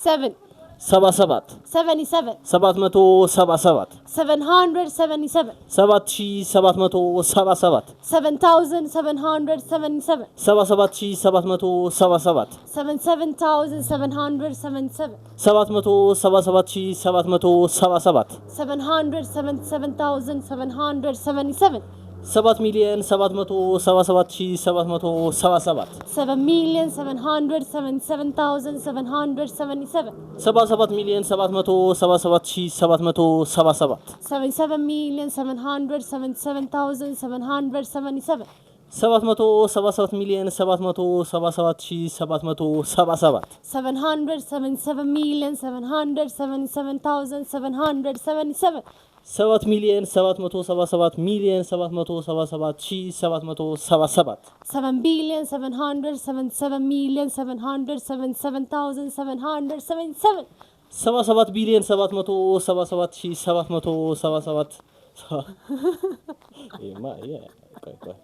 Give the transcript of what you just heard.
7 77 77 777 777 7777 7777 77777 77777 77777 77777 7,777,777 7,777,777 7,777,777 7,777,777 777,777,777 777,777,777 7,777,777,777 7,777,777,777 7,777,777,777